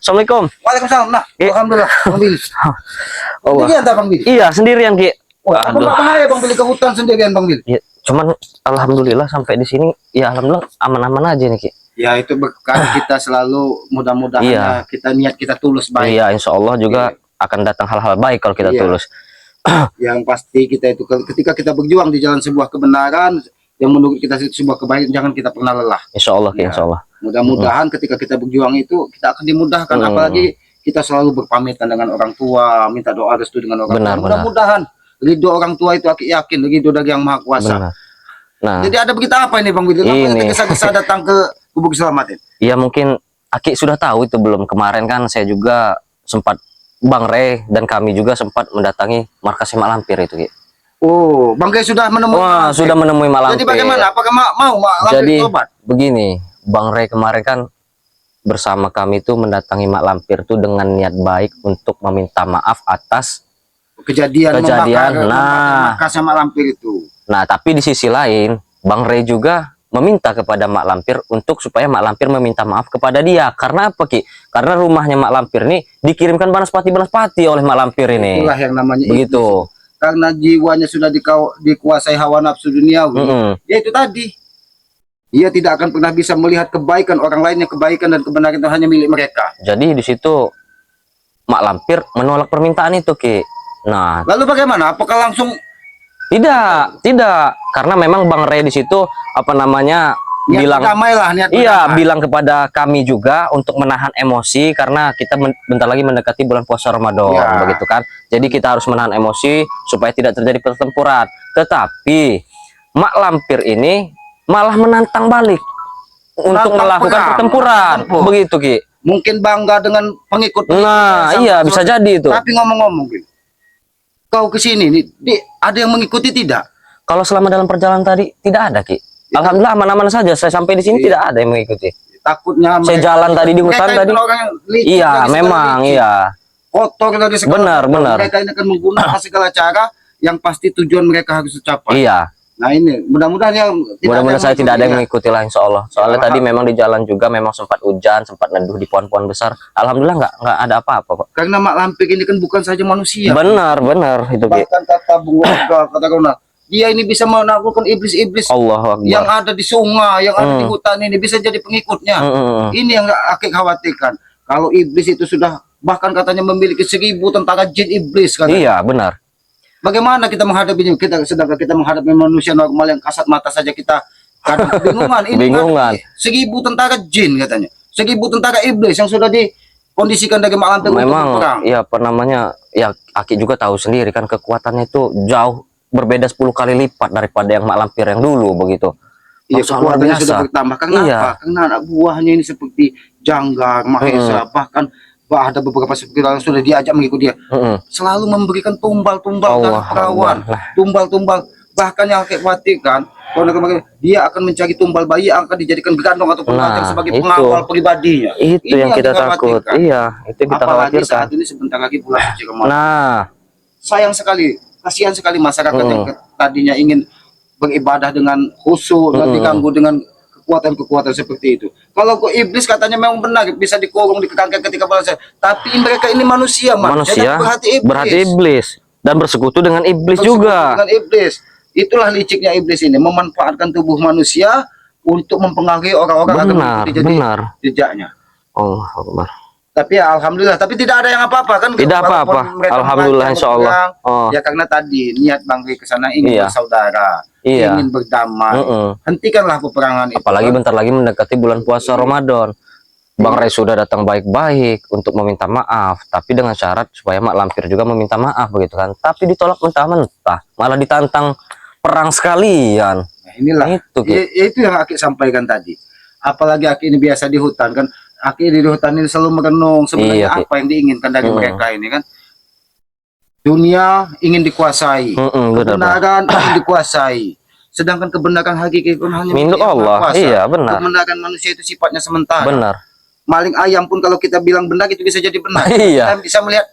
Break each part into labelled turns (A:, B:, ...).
A: Assalamualaikum.
B: Waalaikumsalam. Nah, alhamdulillah, Bang Billy.
A: Oh,
B: Sendirian tak, Bang Billy?
A: iya, sendirian, Ki.
B: Wah, apa nggak bahaya Bang Billy ke hutan sendirian, Bang Billy?
A: Ya, cuman alhamdulillah sampai di sini ya alhamdulillah aman-aman aja nih, Ki.
B: Ya, itu berkah kita selalu mudah-mudahan
A: Iya.
B: kita niat kita tulus baik.
A: Iya, insya Allah juga akan datang hal-hal baik kalau kita tulus.
B: Yang pasti kita itu ketika kita berjuang di jalan sebuah kebenaran yang menurut kita sebuah kebaikan, jangan kita pernah lelah.
A: Insya Allah, Ki, insya Allah.
B: Mudah-mudahan ketika kita berjuang itu kita akan dimudahkan, apalagi kita selalu berpamitan dengan orang tua, minta doa restu dengan orang tua. Mudah-mudahan ridho orang tua itu yakin ridho dari Yang Maha Kuasa.
A: Benar. Nah,
B: jadi ada berita apa ini Bang Billy? Kenapa tergesa-gesa datang ke Gubuk Keselamatan?
A: ya mungkin Aki sudah tahu itu belum. Kemarin kan saya juga sempat Bang Rey dan kami juga sempat mendatangi markas Mak Lampir itu, Ki.
B: Oh, Bang Rey sudah menemui.
A: Wah, sudah menemui Mak Lampir.
B: Jadi bagaimana? Apakah mau Mak Lampir
A: jadi
B: tobat?
A: begini, Bang Rey kemarin kan bersama kami itu mendatangi Mak Lampir itu dengan niat baik untuk meminta maaf atas kejadian
B: markas Mak Lampir itu.
A: Nah, tapi di sisi lain Bang Rey juga meminta kepada Mak Lampir untuk supaya Mak Lampir meminta maaf kepada dia. Karena apa, Ki? Karena rumahnya Mak Lampir ini dikirimkan banaspati oleh Mak Lampir ini.
B: Itulah yang namanya
A: begitu.
B: Karena jiwanya sudah dikuasai hawa nafsu duniawi. Ya itu tadi. Ia tidak akan pernah bisa melihat kebaikan orang lain, yang kebaikan dan kebenaran itu hanya milik mereka.
A: Jadi di situ Mak Lampir menolak permintaan itu, Ki. Nah,
B: lalu bagaimana? Apakah langsung?
A: Tidak. Karena memang Bang Rey di situ apa namanya bilang
B: damailah,
A: bilang kepada kami juga untuk menahan emosi karena kita bentar lagi mendekati bulan puasa Ramadan, begitu kan. Jadi kita harus menahan emosi supaya tidak terjadi pertempuran. Tetapi Mak Lampir ini malah menantang balik untuk melakukan pertempuran, begitu, Ki.
B: Mungkin bangga dengan pengikut.
A: Nah, iya bisa jadi itu.
B: Tapi ngomong-ngomong, kau kesini nih, ada yang mengikuti tidak?
A: Kalau selama dalam perjalanan tadi tidak ada, Ki. Alhamdulillah aman-aman saja. Saya sampai di sini tidak ada yang mengikuti.
B: Takutnya
A: saya jalan tadi di hutan tadi. Iya, memang iya.
B: Kotor dari segala.
A: Benar.
B: Mereka ini akan menggunakan segala cara yang pasti tujuan mereka harus tercapai.
A: Iya.
B: Nah ini mudah-mudahan
A: saya tidak ada yang mengikuti lah, insya Allah. Soalnya tadi memang di jalan juga memang sempat hujan, sempat neduh di pohon-pohon besar. Alhamdulillah nggak ada apa-apa, Pak.
B: Karena Mak Lampir ini kan bukan saja manusia.
A: Benar itu.
B: Bahkan kata Bung Warga, kata Kauna, dia ini bisa menaklukkan iblis-iblis yang ada di sungai, yang ada di hutan ini, bisa jadi pengikutnya. Ini yang Aki khawatirkan. Kalau iblis itu sudah bahkan katanya memiliki 1000 tentara jin iblis, katanya.
A: Iya, benar.
B: Bagaimana kita menghadapinya? Sedangkan kita menghadapi manusia normal yang kasat mata saja kita kadang kebingungan. Ini
A: bingungan.
B: 1000 tentara jin katanya, 1000 tentara iblis yang sudah dikondisikan dari Mak Lampir
A: memang ya apa namanya, ya Aki juga tahu sendiri kan kekuatannya itu jauh berbeda 10 kali lipat daripada yang Mak Lampir yang dulu, begitu.
B: Iya, kekuatannya sudah bertambah. Karena apa? Karena anak buahnya ini seperti Janggar, Mahesa, bahkan ada beberapa seperti yang sudah diajak mengikuti dia. Selalu memberikan tumbal-tumbal dan perawan, tumbal-tumbal. Bahkan yang khawatirkan, dia akan mencari tumbal bayi yang akan dijadikan gandong atau pengajar sebagai pengawal pribadinya.
A: Itu yang kita takut. Iya, itu yang kita khawatirkan.
B: Apalagi saat ini sebentar lagi bulan suci Ramadan.
A: Nah,
B: sayang sekali, kasihan sekali masyarakat yang tadinya ingin beribadah dengan khusyuk, diganggu dengan kekuatan-kekuatan seperti itu. Kalau kok iblis katanya memang benar bisa dikurung, dikekangkan ketika puasa, tapi mereka ini manusia,
A: manusia berhati iblis dan bersekutu dengan iblis juga.
B: Dengan iblis. Itulah liciknya iblis ini, memanfaatkan tubuh manusia untuk mempengaruhi orang-orang agar mengikuti jejaknya.
A: Allah Akbar.
B: Tapi ya, alhamdulillah, tapi tidak ada yang apa-apa kan?
A: Tidak apa-apa. Alhamdulillah, insya Allah.
B: Ya karena tadi niat Bang Rey ke sana ingin bersaudara, ingin berdamai. Hentikanlah peperangan itu.
A: Apalagi bentar lagi mendekati bulan puasa Ramadan. Bang Rey sudah datang baik-baik untuk meminta maaf, tapi dengan syarat supaya Mak Lampir juga meminta maaf, begitu kan? Tapi ditolak mentah-mentah, malah ditantang perang sekalian.
B: Nah, inilah itu yang Aki sampaikan tadi. Apalagi Aki ini biasa di hutan kan. Aki di hutan ini selalu merenung sebenarnya apa yang diinginkan dari mereka ini kan. Dunia ingin dikuasai, kebenaran ingin dikuasai, sedangkan kebenaran hakiki pun hanya
A: milik Allah. Iya, benar.
B: Kebenaran manusia itu sifatnya sementara.
A: Benar.
B: Maling ayam pun kalau kita bilang benar itu bisa jadi benar.
A: Iya.
B: Kita bisa melihat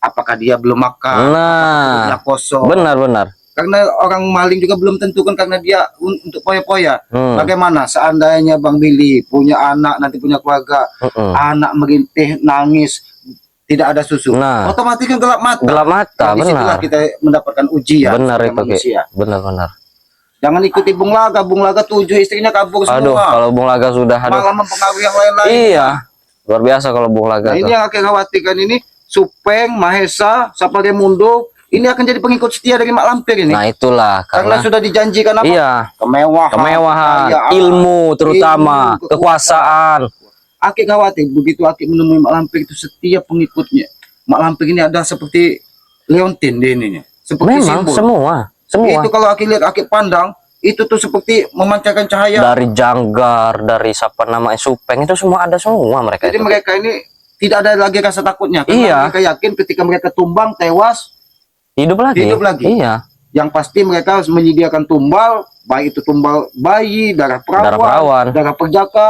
B: apakah dia belum makan,
A: nah,
B: kosong.
A: Benar.
B: karena orang maling juga belum tentu kan, karena dia untuk poya-poya.
A: Hmm.
B: Bagaimana seandainya Bang Billy punya anak, nanti punya keluarga, anak merintih, nangis, tidak ada susu,
A: Nah.
B: otomatis kan gelap mata.
A: Gelap mata,
B: Nah, disitulah
A: benar.
B: kita mendapatkan ujian
A: Benar
B: sebagai
A: itu, Ki.
B: manusia.
A: Benar-benar.
B: Jangan ikuti Bung Laga 7 istrinya kabur
A: Aduh,
B: semua.
A: kalau Bung Laga sudah, aduh.
B: Malah mempengaruhi yang lain-lain.
A: Iya, luar biasa kalau Bung Laga
B: Nah,
A: tuh.
B: ini yang akan khawatirkan ini, Supeng, Mahesa, Sapagemundo, ini akan jadi pengikut setia dari Mak Lampir ini.
A: Nah, itulah
B: Karena
A: karena
B: sudah dijanjikan apa?
A: iya, kemewahan,
B: kekayaan,
A: ilmu terutama,
B: ilmu,
A: kekuasaan.
B: Aki khawatir begitu Aki menemui Mak Lampir itu setiap pengikutnya. Mak Lampir ini ada seperti Leontin di ininya. Seperti
A: Memang
B: simbol.
A: semua
B: Itu kalau Aki lihat, Aki pandang, itu tuh seperti memancarkan cahaya.
A: dari Janggar, dari siapa namanya Supeng itu semua ada semua mereka
B: Jadi
A: itu.
B: mereka ini tidak ada lagi rasa takutnya. Karena
A: Iya.
B: mereka yakin ketika mereka tumbang, tewas,
A: Hidup lagi.
B: hidup lagi.
A: Iya,
B: yang pasti mereka harus menyediakan tumbal, baik itu tumbal bayi, darah
A: Darah perawan.
B: perawan, darah perjaka.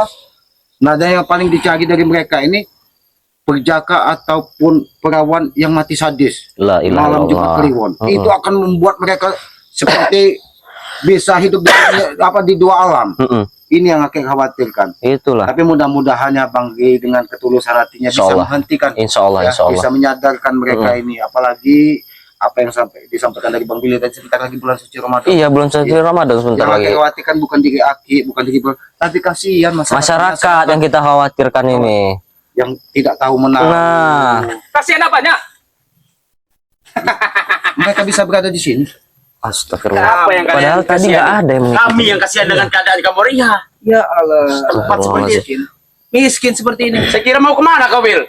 B: Nah, dan yang paling dicari dari mereka ini perjaka ataupun perawan yang mati sadis
A: la ilaha
B: malam Jumat
A: illallah.
B: Kliwon. Itu akan membuat mereka seperti bisa hidup di dua alam. Ini yang akan khawatirkan.
A: Itulah.
B: Tapi mudah-mudahannya Bang G dengan ketulusan hatinya bisa
A: Insyaallah.
B: menghentikan,
A: Insya Allah,
B: ya,
A: insya Allah.
B: bisa menyadarkan mereka ini. Apalagi apa yang disampaikan dari Bang Billy tadi, sebentar lagi bulan suci Ramadan.
A: Iya, bulan suci Ramadan sebentar
B: Yang
A: lagi.
B: kita khawatirkan bukan diri Aki, bukan diri tapi kasihan
A: Masyarakat yang kita khawatirkan ini.
B: yang tidak tahu menahu.
A: Nah.
C: Kasihan apanya?
B: Mereka bisa berada di sini.
A: Astagfirullah.
C: Apa yang kalian
A: Padahal tadi
C: kasihan?
A: nggak ada yang mengikuti.
C: Kami yang kasihan dengan keadaan kamu Ria.
B: Ya Allah,
A: tempat seperti
B: ini. Miskin seperti ini.
C: Saya kira mau kemana kau, Bil?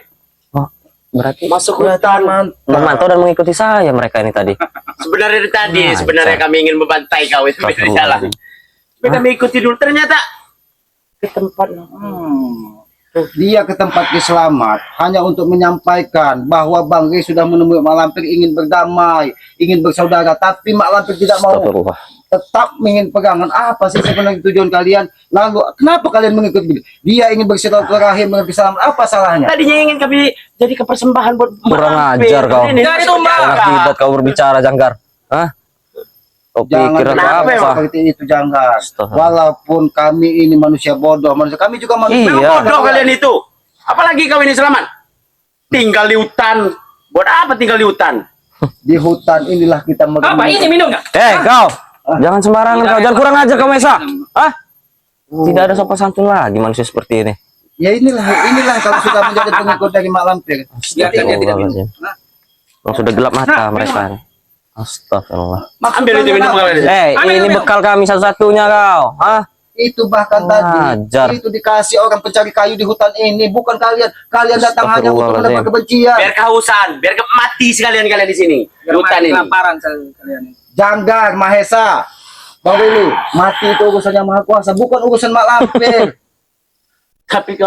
A: Oh, berarti
C: Masuk hutan.
A: memantau dan mengikuti saya mereka ini tadi.
C: Sebenarnya dari tadi,
A: Nah,
C: sebenarnya
A: bisa.
C: kami ingin membantai kau itu dari jalan. Tapi kami ikuti dulu, ternyata ke tempat.
B: Dia ke tempat selamat hanya untuk menyampaikan bahwa Bang G sudah menemui Mak Lampir, ingin berdamai, ingin bersaudara, tapi Mak Lampir tidak mau,
A: Astagfirullah.
B: tetap ingin pegangan. Apa sih sebenarnya tujuan kalian? Lalu kenapa kalian mengikuti dia? Ingin bersilaturahim, bersalam, apa salahnya?
C: Tadinya ingin kami jadi kepersembahan buat
A: Kurang ajar kau.
C: Dari tumbal.
A: Enak jidat kau berbicara, Janggar. Hah? Kau
B: Jangan
A: pikir
C: kenapa
A: apa?
B: seperti itu, jangan.
A: Astaga.
B: Walaupun kami ini manusia bodoh, kami juga manusia
A: Iya.
C: Bodoh kalian itu. Apalagi kau ini selamat. Tinggal di hutan. Buat apa tinggal di hutan?
B: di hutan inilah kita
C: Apa ini minumnya?
A: Kau. Jangan sembarangan kau. Jangan kurang ajar kau, Mesa. Hah? Tidak ada sopan santun lagi manusia seperti ini.
B: Ya inilah kalau sudah menjadi pengikut dari Mak Lampir.
C: Dia tidak minum.
A: Astagfirullahaladzim. Yang sudah gelap mata mereka ini. Astagfirullah.
C: Ambil itu minum kalian.
A: Ini bekal kami satu-satunya kau. Hah?
B: Itu bahkan
A: Wajar.
B: tadi itu dikasih orang pencari kayu di hutan ini, bukan kalian. Kalian datang hanya untuk mendapat
A: Astagfirullahaladzim.
B: kebencian.
C: Biar kehausan, biar mati sekalian kalian di sini. Di hutan ini.
D: Kelaparan kalian.
B: Janggar, Mahesa, Bang Willy, mati itu urusan yang Maha Kuasa, bukan urusan Mak Lampir.
C: Tapi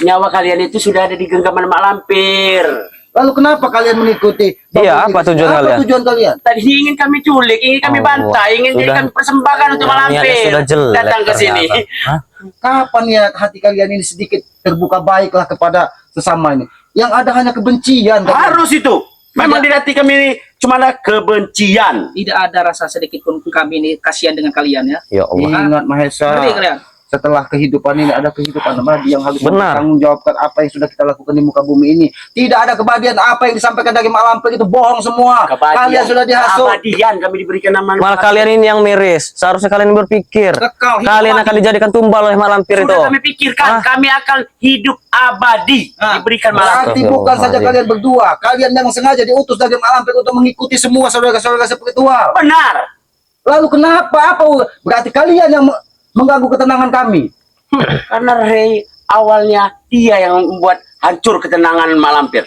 C: nyawa kalian itu sudah ada di genggaman Mak Lampir.
B: Lalu kenapa kalian mengikuti? Bang
A: Iya,
B: Willy?
A: apa tujuan kalian?
B: Apa tujuan kalian?
C: Tadi ingin kami culik, ingin kami
A: Allah.
C: bantai, ingin jadi
A: Sudah.
C: kami persembahkan untuk Mak
A: Niatnya
C: Lampir.
A: sudah jelek
C: Datang ke sini.
A: ternyata. Hah?
B: Kapan ya hati kalian ini sedikit terbuka baiklah kepada sesama ini? Yang ada hanya kebencian.
C: Harus itu. Memang di hati kami ini cuma ada kebencian.
D: Tidak ada rasa sedikit pun kami ini kasihan dengan kalian ya.
A: Ya Allah.
B: Ingat Mahesa,
D: Ngerti kalian?
B: setelah kehidupan ini ada kehidupan abadi yang harus
A: Benar.
B: bertanggung jawabkan apa yang sudah kita lakukan di muka bumi ini. Tidak ada keabadian, apa yang disampaikan dari Mak Lampir itu bohong semua. Kalian sudah dihasut.
C: Abadian kami diberikan nama.
A: Malah kalian ini yang miris. Seharusnya kalian berpikir.
D: Kekal hidup
A: Kalian
D: abadi.
A: akan dijadikan tumbal oleh Mak Lampir itu.
C: Sudah kami pikirkan,
A: Hah?
C: kami akan hidup abadi. Diberikan Mak Lampir.
B: Berarti bukan saja kalian berdua, kalian yang sengaja diutus dari Mak Lampir untuk mengikuti semua saudara-saudara spiritual.
C: Benar.
B: Lalu kenapa? Berarti kalian yang mengganggu ketenangan kami.
C: Karena Ray awalnya dia yang membuat hancur ketenangan Mak Lampir.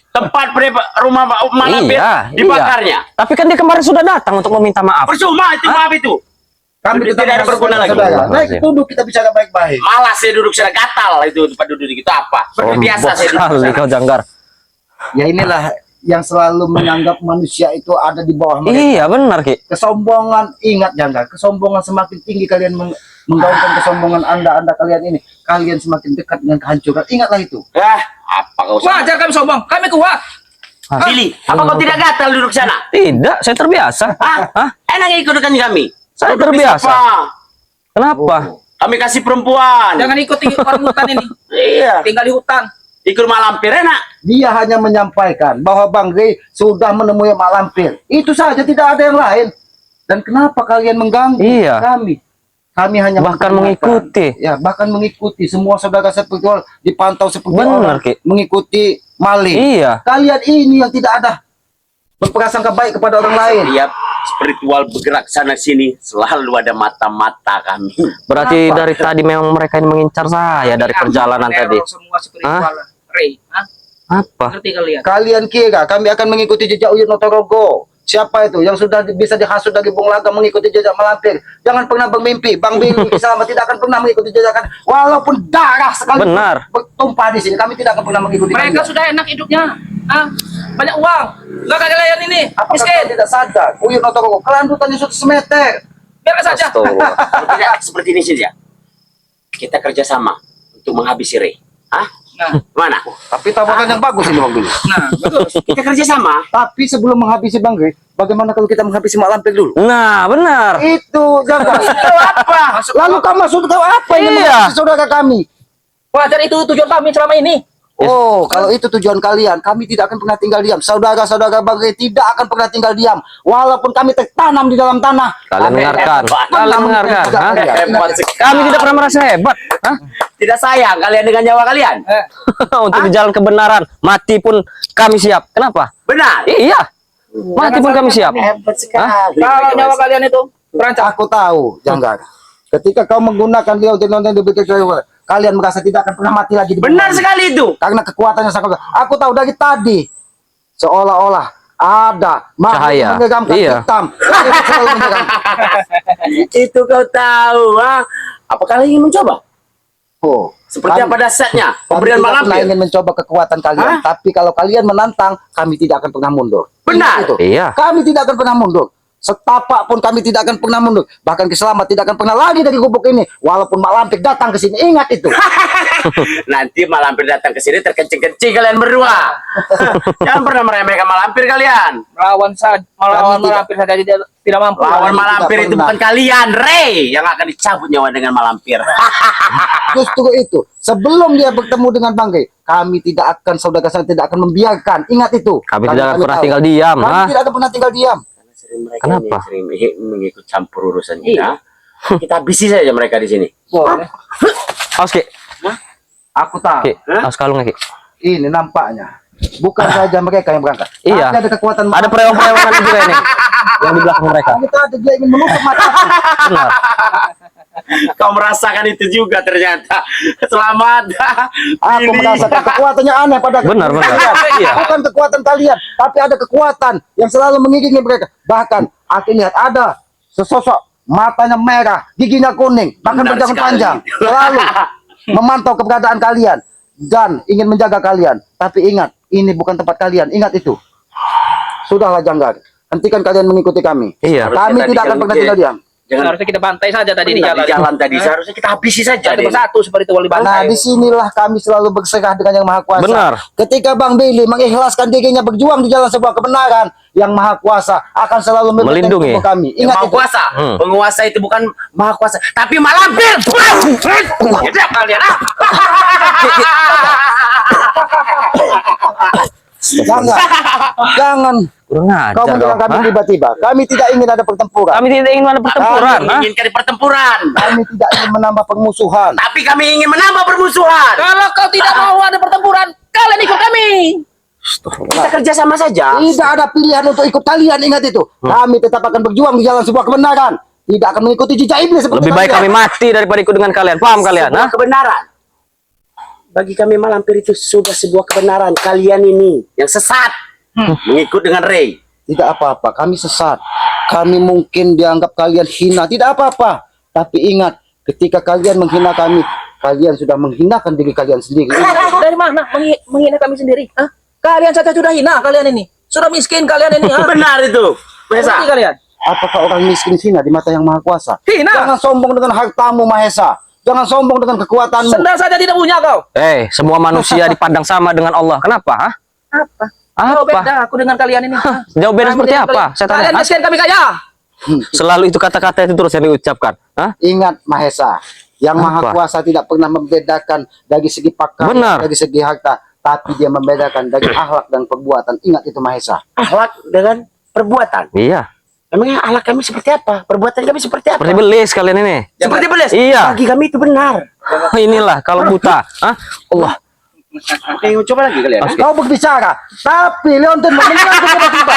C: Tempat rumah Mak Lampir dibakarnya.
A: Tapi kan dia kemarin sudah datang untuk meminta maaf.
C: Percuma itu maaf itu.
B: Kami
C: Tidak ada berguna lagi.
B: Saudara. Naik duduk kita bicara baik-baik.
C: Malah saya duduk secara gatal itu tempat duduk itu apa? Seperti biasa saya duduk
A: Sekali
C: sana.
A: kau, Janggar.
B: Ya inilah yang selalu menganggap manusia itu ada di bawah mereka.
A: Iya, benar, Ki.
B: Kesombongan, ingat Janggar, kesombongan semakin tinggi kalian menggaungkan kesombongan anda kalian ini, kalian semakin dekat dengan kehancuran. Ingatlah itu.
C: Apa kau
D: Wajar kami sombong, kami kuat.
C: Billy, apa kau tidak gatal duduk sana?
A: Tidak, saya terbiasa.
C: Hah? enak ikut dengan kami.
A: Saya
C: Udah
A: terbiasa.
C: bisa, Pak.
A: Kenapa?
C: Kami kasih perempuan.
D: Jangan ikuti orang hutan ini.
C: Iya.
D: Tinggal di hutan.
C: Ikut Mak Lampir enak.
B: Dia hanya menyampaikan bahwa Bang Rey sudah menemui Mak Lampir. Itu saja, tidak ada yang lain. Dan kenapa kalian mengganggu
A: Iya.
B: kami? Kami hanya
A: Bahkan
B: mengingatkan.
A: mengikuti.
B: Ya, bahkan mengikuti. Semua saudara seperti orang dipantau seperti
A: Benar,
B: orang
A: Ki.
B: mengikuti maling.
A: Iya.
B: Kalian ini yang tidak ada berprasangka baik kepada orang lain.
C: Setiap spiritual bergerak sana sini selalu ada mata-mata kami.
A: Berarti
B: Kenapa?
A: dari tadi memang mereka ini mengincar saya dari perjalanan tadi.
D: Semua spiritual. Ray,
A: Apa?
D: ngerti kalian?
B: Kalian kira kami akan mengikuti jejak Uyut Notorogo? Siapa itu yang sudah bisa dihasut dari Bung Laga mengikuti jejak Mak Lampir? Jangan pernah bermimpi Bang Billy Selama tidak akan pernah mengikuti jejakan, walaupun darah sekali
A: Benar.
B: bertumpah di sini. Kami tidak akan pernah mengikuti
D: Mereka
B: kalian.
D: sudah enak hidupnya. Banyak uang. Enggak kayak kalian ini.
B: Apakah
D: Miskin.
B: kalian tidak sadar Uyut Notorogo kelanjutannya sudah semeter?
D: Biarkan saja.
A: Astagfirullah.
C: Kalau tidak seperti ini saja. Kita kerjasama untuk menghabisi Ray. Hah?
D: Nah,
C: Mana?
B: Tapi tawaran yang bagus ini Bang Billy.
D: nah, bagus.
C: Kita kerjasama.
B: Tapi sebelum menghabisi Bang Rey, bagaimana kalau kita menghabisi Mak Lampir dulu?
A: Nah, benar.
B: Itu jangan. Tahu apa? Lalu kamu maksud kau apa ini
A: Iya.
B: menghabisi saudara kami?
D: Wah, jadi itu tujuan kami selama ini.
B: Oh, kalau itu tujuan kalian, kami tidak akan pernah tinggal diam. Saudara-saudara Bang Rey tidak akan pernah tinggal diam, walaupun kami tertanam di dalam tanah.
A: Kalian dengarkan. Kalian dengarkan. Hah?
C: Hebat sekali.
A: Kami tidak pernah merasa hebat. Hah?
C: Tidak sayang kalian dengan nyawa kalian.
A: Untuk di jalan kebenaran, mati pun kami siap. Kenapa?
C: Benar.
A: Iya. Mati pun kami siap.
C: Hebat sekali.
D: Kalau nyawa kalian itu berancam.
B: Aku tahu, Janggar. Ketika kau menggunakan dia untuk nonton di kalian merasa tidak akan pernah mati lagi.
C: Benar sekali itu.
B: Karena kekuatannya sangat besar. Aku tahu dari tadi, seolah-olah ada makhluk
A: Cahaya.
B: yang menyeramkan
A: Iya.
B: hitam. Selalu menyeramkan.
C: Itu kau tahu, ha? Apa kalian ingin mencoba?
B: Oh,
C: Seperti
B: kami-
C: apa dasarnya
B: Kami
C: pemberian
B: tidak
C: Mak
B: pernah
C: Lampir?
B: ingin mencoba kekuatan kalian,
C: Hah?
B: tapi kalau kalian menantang, kami tidak akan pernah mundur.
C: Benar.
B: Ingat itu.
A: Iya.
B: Kami tidak akan pernah mundur. Setapak pun kami tidak akan pernah mundur. Bahkan Kiselamat tidak akan pernah lagi dari gubuk ini, walaupun Mak Lampir datang ke sini. Ingat itu.
C: Nanti Mak Lampir datang ke sini terkencing-kencing kalian berdua. Jangan pernah meremehkan Mak Lampir kalian.
D: Melawan saja, melawan
B: Kami tidak-
D: Malampir saja tidak mampu.
C: Lawan
B: Kami
C: Mak Lampir
B: tidak
C: itu
B: pernah.
C: bukan kalian, Ray, yang akan dicabut nyawa dengan Mak Lampir.
B: Justru itu. Sebelum dia bertemu dengan Bang Rey, kami tidak akan, saudara saya tidak akan membiarkan. Ingat itu.
A: Kami
B: Karena
A: tidak akan pernah
B: tahu.
A: tinggal diam.
B: Kami
A: Hah?
B: tidak akan pernah tinggal diam.
C: Mereka
A: Kenapa?
C: ini sering mengikut campur urusan kita. Kita habisi saja mereka di sini.
D: Boleh.
A: Awas, Ki.
B: Aku tahu.
A: Ki. Awas kalungnya, Ki.
B: Ini nampaknya. Bukan saja mereka yang berangkat.
A: Iya.
B: Tapi ada kekuatan.
A: Ada perewangan juga ini. Yang di belakang mereka.
B: Kita ada dia ingin menutup mataku.
A: Benar.
C: Kau merasakan itu juga ternyata. Selamat.
B: Aku
C: Ini.
B: merasakan kekuatannya aneh pada
A: Benar, benar.
B: kalian.
A: Iya.
B: Bukan kekuatan kalian, tapi ada kekuatan yang selalu mengiringi mereka. Bahkan aku lihat ada sesosok matanya merah, giginya kuning, bahkan
C: Benar
B: berjanggut
C: sekali.
B: panjang, selalu memantau keberadaan kalian dan ingin menjaga kalian. Tapi ingat, ini bukan tempat kalian. Ingat itu. Sudahlah Janggar, hentikan kalian mengikuti kami.
A: Iya.
B: Kami
C: Harusnya
B: tidak
C: tadi
B: akan pernah
C: kalau
B: tinggal diam.
C: Jangan
D: Harusnya kita bantai saja tadi di
C: di
D: jalan.
C: jalan tadi. Seharusnya kita habisi saja.
D: Satu
C: Den.
D: persatu seperti itu wali
B: Nah,
D: bantai.
B: disinilah kami selalu berserah dengan Yang Maha Kuasa.
A: Benar.
B: Ketika Bang Billy mengikhlaskan dirinya berjuang di jalan sebuah kebenaran, Yang Maha Kuasa akan selalu
A: Melindungi.
B: tubuh kami.
C: Yang
B: Ingat
C: maha
B: itu.
C: kuasa, penguasa itu bukan maha kuasa, tapi Mak Lampir. Hidup kalian.
B: Jangan, jangan.
A: Kurang
B: Kau
A: ajar
B: menyerang
A: kau.
B: kami
A: Hah?
B: tiba-tiba. Kami tidak ingin ada pertempuran.
A: Kami tidak ingin ada pertempuran.
C: Kami
A: Hah?
C: menginginkan pertempuran,
B: Kami tidak ingin menambah permusuhan.
C: tapi kami ingin menambah permusuhan.
D: Kalau kau tidak mau ada pertempuran, kalian ikut kami.
C: Kita kerjasama saja.
B: Tidak ada pilihan untuk ikut kalian. Ingat itu. Kami tetap akan berjuang di jalan sebuah kebenaran. Tidak akan mengikuti jejak iblis seperti
A: Lebih baik kami
B: kalian.
A: mati daripada ikut dengan kalian. Paham kalian?
C: Sebuah
A: Hah?
C: kebenaran. Bagi kami Mak Lampir itu sudah sebuah kebenaran. Kalian ini yang sesat mengikut dengan Ray.
B: Tidak apa-apa, kami sesat. Kami mungkin dianggap kalian hina, tidak apa-apa. Tapi ingat, ketika kalian menghina kami, kalian sudah menghinakan diri kalian sendiri.
D: Dari mana menghina kami sendiri? Hah? Kalian saja sudah hina kalian ini. Sudah miskin kalian ini. Hah?
C: Benar itu.
D: Mahesa.
C: Mahesa.
D: Kalian.
B: Apakah orang miskin hina di mata Yang Maha Kuasa?
D: Hina.
B: Jangan sombong dengan hartamu, Mahesa. Jangan sombong dengan kekuatanmu.
D: Sendal saja tidak punya kau.
A: Semua manusia dipandang sama dengan Allah. Kenapa? Hah?
D: Apa? Jauh
A: Apa?
D: beda aku dengan kalian ini. Hah?
A: Jauh beda
D: Kami
A: seperti
D: dengan
A: apa?
D: kalian.
A: Saya tanya.
D: Kalian
A: Hah?
D: miskin, kami kaya.
A: Selalu itu kata-kata itu terus yang diucapkan. Hah?
B: Ingat Mahesa, yang Maha
A: Apa?
B: Kuasa tidak pernah membedakan dari segi pakaian,
A: Benar.
B: dari segi harta, tapi dia membedakan dari akhlak dan perbuatan. Ingat itu Mahesa.
C: Akhlak dengan perbuatan.
A: Iya.
C: Emangnya akhlak kami seperti apa? Perbuatan kami seperti apa?
A: Seperti belis kalian ini.
C: Seperti beles.
A: Iya.
C: Bagi kami itu benar.
A: Inilah kalau buta. Hah? Allah.
C: Coba lagi kalian.
B: Kau berbicara, tapi Leontin mendengar tiba-tiba.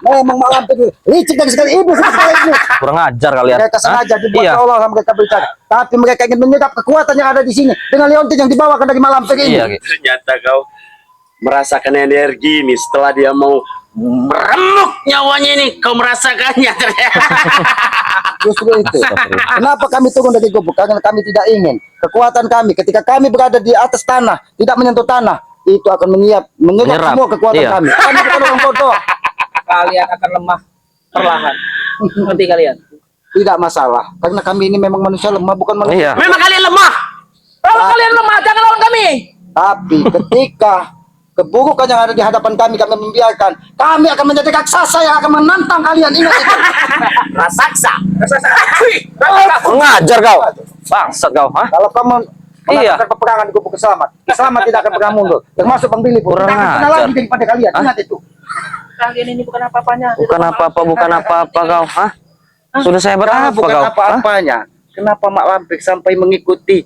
B: Memang Mak Lampir licik dari sekali ibu sekali ini.
A: Kurang ajar kalian.
B: Mereka sengaja
A: Hah?
B: dibuat
A: Iya.
B: Allah sama mereka berbicara. Tapi mereka ingin menyerap kekuatan yang ada di sini dengan Leontin yang dibawakan dari Mak Lampir ini.
A: Iya, Ki.
C: Ternyata kau merasakan energi ini setelah dia mau meremuk nyawanya ini. Kau merasakannya ternyata.
B: Justru itu. Kenapa kami turun dari gubuk? Karena kami tidak ingin kekuatan kami ketika kami berada di atas tanah, tidak menyentuh tanah, itu akan menyerap
A: Menyerap.
B: semua kekuatan
A: Iya.
B: kami. Kami bukan orang bodoh.
D: Kalian akan lemah perlahan. Nanti kalian.
B: Tidak masalah. Karena kami ini memang manusia lemah, bukan manusia.
A: Iya.
C: Memang kalian lemah.
D: Kalau kalian lemah, jangan lawan kami.
B: Tapi ketika keburukan yang ada di hadapan kami membiarkan, kami akan menjadi raksasa yang akan menantang kalian. Ingat itu.
C: Raksasa.
A: Mengajar kau. Bangsat kau. Hah?
B: Kalau kamu
A: Iya.
B: melakukan peperangan di gubuk selamat, selamat tidak akan pernah mundur. Termasuk Bang Billy pun.
A: Kurang
B: Tidak akan pernah
A: ajar.
B: lagi daripada kalian.
A: Hah?
B: Ingat itu.
D: Kalian ini bukan apa-apanya.
A: Bukan apa-apa, bukan apa-apa kau. Hah? Sudah saya
B: Kalau
A: berapa
B: bukan
A: kau? Hah?
B: apa-apanya, kenapa Mak Lampir sampai mengikuti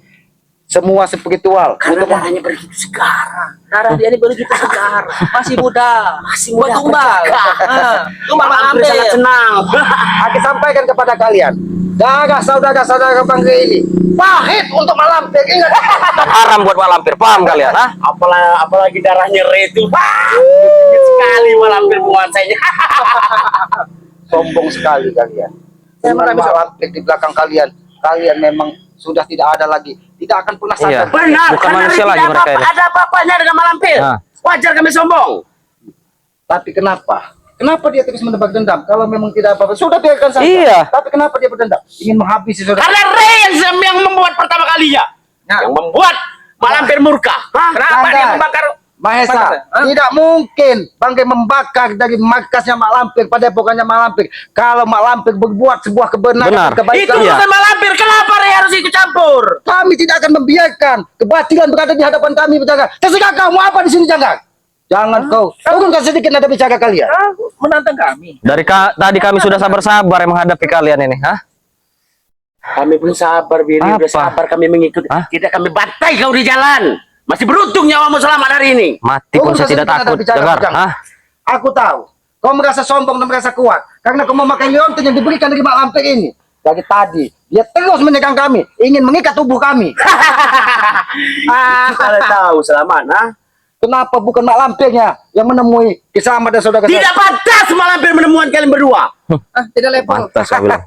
B: semua spiritual?
C: Karena darahnya begitu segar.
D: Darah dia ini begitu segar, masih muda,
C: Masih
D: buat
C: muda,
D: tumbal.
C: bercakap.
D: Tumbal Mak
C: Lampir sangat
D: Lampir.
C: senang.
B: Aku sampaikan kepada kalian, darah saudara-saudara Bang ini pahit untuk Mak Lampir. Ingat.
A: Haram buat Mak Lampir. Paham kalian? Hah?
C: Apalagi darahnya Retu. Sedikit sekali Malampir menguasainya.
B: Sombong sekali kalian.
D: Memang
B: Dengan
D: kami
B: Mak Lampir di belakang kalian, kalian memang sudah tidak ada lagi. Tidak akan pernah
A: Iya.
B: sadar.
C: Benar.
A: Bukan
C: karena
A: manusia
C: tidak
A: lagi mereka ini.
C: Ada apa-apanya dengan Malampir.
A: Nah.
C: Wajar kami sombong.
B: Tapi kenapa? Kenapa dia terus menebak dendam? Kalau memang tidak apa-apa, sudah biarkan saja.
A: Iya.
B: Tapi kenapa dia berdendam? Ingin menghabisi saudara.
C: Karena Rey yang membuat pertama kalinya. Yang membuat Malampir murka. Hah?
D: Kenapa dia
B: Jangan.
D: membakar?
B: Mahesa,
D: Hah?
B: tidak mungkin Bangke membakar dari markasnya Mak Lampir pada epokannya Mak Lampir. Kalau Mak Lampir berbuat sebuah kebenaran,
A: Benar.
C: Itu
B: kebaikan,
A: Iya.
C: bukan Malampir. Kenapa Rey harus ikut campur?
B: kami tidak akan membiarkan kebatilan berada di hadapan kami. Berjaga. Terserah kamu apa di sini, jangan. Jangan kau. Turunkan sedikit nada bicara kalian.
D: Ah, menantang kami.
A: Tadi kami sudah sabar-sabar menghadapi kalian ini. Hah?
C: Kami pun sabar, Biri.
A: Apa?
C: Udah sabar kami mengikuti.
A: Hah?
C: Tidak kami bantai kau di jalan. Masih beruntung nyawamu selamat hari ini.
A: Mati pun saya tidak takut. Dengar. Hah?
B: Aku tahu. Kau merasa sombong dan merasa kuat. Karena kau memakai leontin yang diberikan dari Mak Lampir ini. Dari tadi, dia terus menyerang kami. Ingin mengikat tubuh kami.
C: Kalau tahu selamat, ha?
B: Kenapa bukan Mak Lampirnya yang menemui Kisama dan saudara saya?
C: Tidak pantas Malampir menemukan kalian berdua.
D: Ah, tidak level.
A: Pantas saya bilang.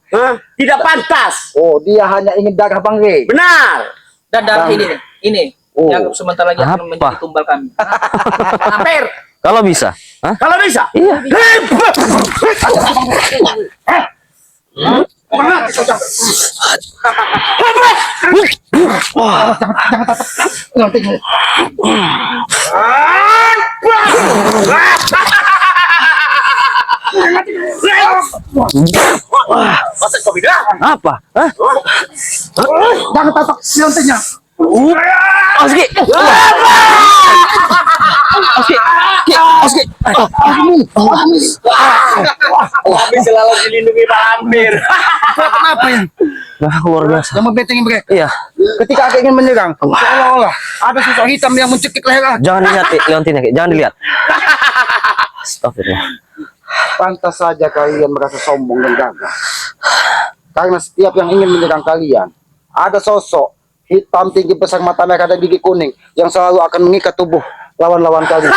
C: Hah? Tidak pantas.
B: Oh, dia hanya ingin darah Bang Rey.
C: Benar.
D: Dan darah ini nih, ini.
B: Oh.
D: Yang sebentar lagi akan
A: Apa?
D: menjadi tumbal kami. Hampir.
A: Kalau bisa. Hah?
C: Kalau bisa.
A: Iya.
C: Masa kau bilang?
A: Apa? Hah?
B: Jangan tapak leontinnya.
A: Oski. Oski.
C: Kami selalu dilindungi Malampir.
B: Kenapa ya?
A: Nah, luar biasa.
B: Yang membentengi mereka.
A: Iya.
B: Ketika aku ingin menyerang, seolah-olah ada sosok hitam yang mencekik leher aku.
A: Jangan dilihat, Leontin. Jangan dilihat. Astagfirullah.
B: Pantas saja kalian merasa sombong dan gagah. Karena setiap yang ingin menyerang kalian, ada sosok hitam tinggi besar mata merah dan gigi kuning yang selalu akan mengikat tubuh lawan-lawan kalian.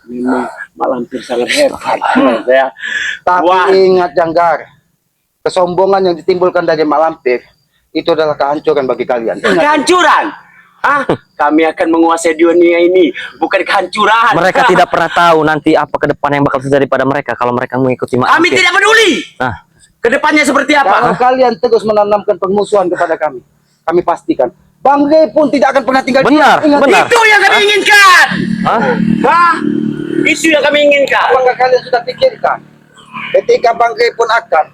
C: Memang Malampir sangat hebat. Ya.
B: Tapi
C: Wah.
B: ingat Janggar, kesombongan yang ditimbulkan dari Mak Lampir itu adalah kehancuran bagi kalian. Ingat.
C: Kehancuran. Ah, kami akan menguasai dunia ini, bukan kehancuran.
A: Mereka tidak pernah tahu nanti apa ke depan yang bakal terjadi pada mereka kalau mereka mengikuti Mak
C: Kami
A: Lampir.
C: tidak peduli.
A: Nah,
C: Kedepannya seperti
B: Kalau
C: apa?
B: kalian terus menanamkan permusuhan kepada kami pastikan Bang Rey pun tidak akan pernah tinggal
A: Benar,
B: diam. Ingat,
A: benar.
C: Itu yang kami inginkan.
A: hah?
C: Hah? Itu yang kami inginkan.
B: apakah kalian sudah pikirkan ketika Bangke pun akan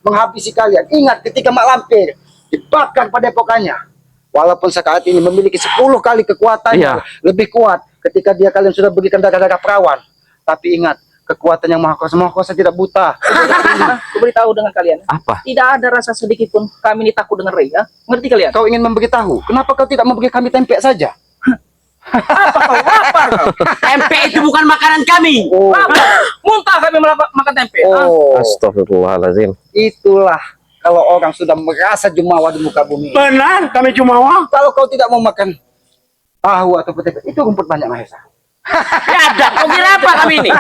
B: menghabisi kalian. Ingat ketika Mak Lampir dibakar padepokannya, walaupun saat ini memiliki 10 kali kekuatan
A: Iya.
B: lebih kuat ketika kalian sudah berikan darah-darah perawan. Tapi ingat, kekuatan yang maha kuasa tidak buta.
D: Aku beritahu dengan kalian.
A: Apa?
D: Tidak ada rasa sedikit pun kami ini takut dengan Ray, ya. Ngerti kalian?
B: Kau ingin memberitahu, kenapa kau tidak memberi kami tempe saja?
D: Apa kau? Lapar kau?
C: Tempe itu bukan makanan kami.
D: Lapar. Muntah kami makan tempe. Ah.
A: Astagfirullahaladzim.
B: Itulah kalau orang sudah merasa jumawa di muka bumi.
C: Benar, kami jumawa.
B: Kalau kau tidak mau makan tahu atau tempe, itu rumput banyak Mahesa.
C: Ya ada, kau kira apa kami ini?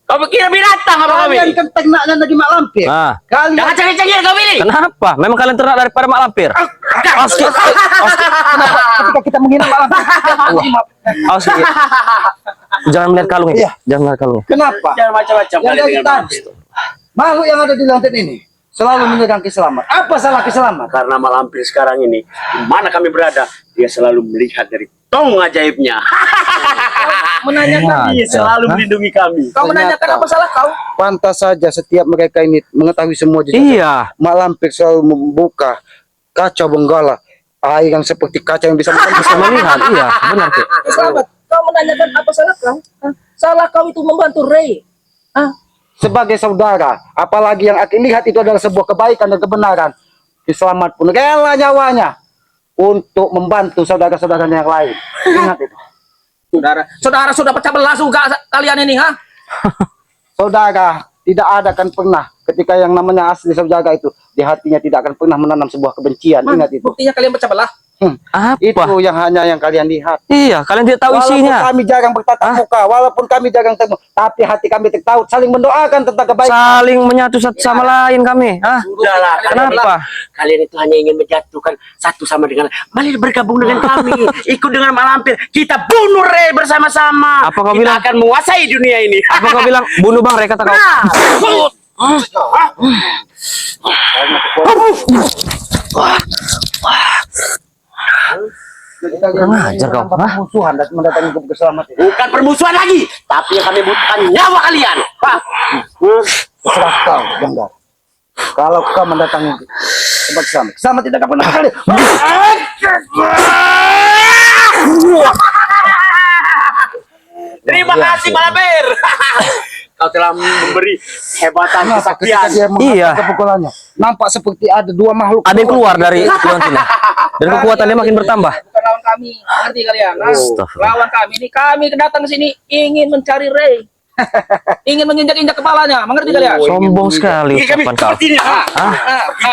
C: Kau kira binatang apa kami?
B: Kalian kan ternaknya dari Mak Lampir.
A: Ah.
B: Kalian
C: Jangan cengir-cengir kau ini.
A: Kenapa? Memang kalian ternak daripada Mak Lampir?
B: ketika kita menghina Mak Lampir.
A: Awas sedikit. Jangan melihat kalungnya.
B: Iya.
A: Jangan melihat kalungnya.
B: Kenapa?
C: Jangan macam-macam
B: Yang
C: kalian
B: dari
C: dengan
B: tadi, makhluk yang ada di lantai ini selalu memegang keselamatan. Apa salah keselamatan?
C: karena Malampir sekarang ini di mana kami berada, dia selalu melihat dari tong ajaibnya.
D: Menanyakan.
C: Dia selalu
A: Hah?
C: melindungi kami.
D: Kau menanyakan apa salah kau?
B: Pantas saja setiap mereka ini mengetahui semua jejak.
A: Iya.
B: Mak Lampir selalu membuka kaca benggala, air yang seperti kaca yang bisa
A: Bisa melihat. Iya, benar tuh.
D: Selamat. Kau menanyakan apa salah kau? Ah, salah kau itu membantu Ray. Ah,
B: sebagai saudara, apalagi yang aku lihat itu adalah sebuah kebaikan dan kebenaran. Kiselamat pun rela nyawanya untuk membantu saudara-saudaranya yang lain. Ingat itu.
D: saudara sudah pecah belah juga kalian ini, ha?
B: Saudara, tidak ada kan pernah ketika yang namanya asli saudara itu di hatinya tidak akan pernah menanam sebuah kebencian.
D: Man,
B: Ingat itu.
D: buktinya kalian pecah belah.
A: Apa?
B: Itu yang hanya yang kalian lihat.
A: Iya, kalian tidak tahu
B: Walaupun
A: isinya.
B: kami jarang bertatap muka, walaupun kami jarang ketemu, tapi hati kami tertaut saling mendoakan tentang kebaikan.
A: Saling menyatu satu sama lain kami. Ah,
C: Sudahlah,
A: kenapa?
C: Kalian itu hanya ingin menjatuhkan satu sama dengan mari bergabung dengan kami, ikut dengan Malampir, kita bunuh Ray bersama-sama.
A: Apa kau
C: kita
A: bilang?
C: akan menguasai dunia ini.
A: Apa kau bilang bunuh Bang Ray kata kau?
C: Nah,
B: Kurang
A: ajar kau, hah?
B: Musuhan dan mendatangi keselamatan.
C: bukan permusuhan lagi, tapi yang kami butuhkan nyawa kalian. Wah.
B: Terserah kau, Jangga. Kalau kau mendatangi tempat keselamatan, keselamatan tidak akan pernah kali.
C: Terima kasih Malampir. Kau telah memberi hebatan
B: Kenapa ketika
C: kesaktian.
B: dia
A: Iya.
B: mengangkat kepukulannya, nampak seperti ada dua makhluk
A: Ada yang keluar dari Leontina. Dan kekuatannya makin bertambah.
D: Bukan lawan kami, ngerti kalian? Ah,
A: Astagfirullah.
D: lawan kami ini, kami datang ke sini ingin mencari Ray. Ingin menginjak-injak kepalanya, mengerti kalian?
A: Sombong sekali
C: Ini kami
A: ucapan kau.
C: seperti ini.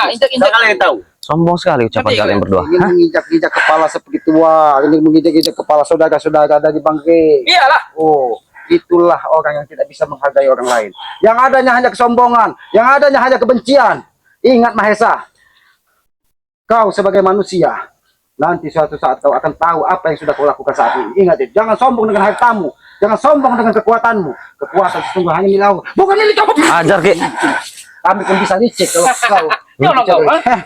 D: Injak-injak.
C: Kalian tahu.
A: Sombong sekali ucapan
D: Ngerti,
A: kalian berdua.
B: ingin
A: Hah?
B: menginjak-injak kepala seperti tua, ingin menginjak-injak kepala saudara-saudara dari Bangke.
D: Iyalah.
B: Oh, itulah orang yang tidak bisa menghargai orang lain. Yang adanya hanya kesombongan, yang adanya hanya kebencian. Ingat Mahesa, kau sebagai manusia, nanti suatu saat kau akan tahu apa yang sudah kau lakukan saat ini. Ingat itu, jangan sombong dengan hartamu, jangan sombong dengan kekuatanmu. Kekuatan sesungguhnya hanya milik Allah, bukan milik kamu.
A: Ajar Ki.
B: Kami pun bisa dicek kalau kau.
D: Nyolong kau, ha?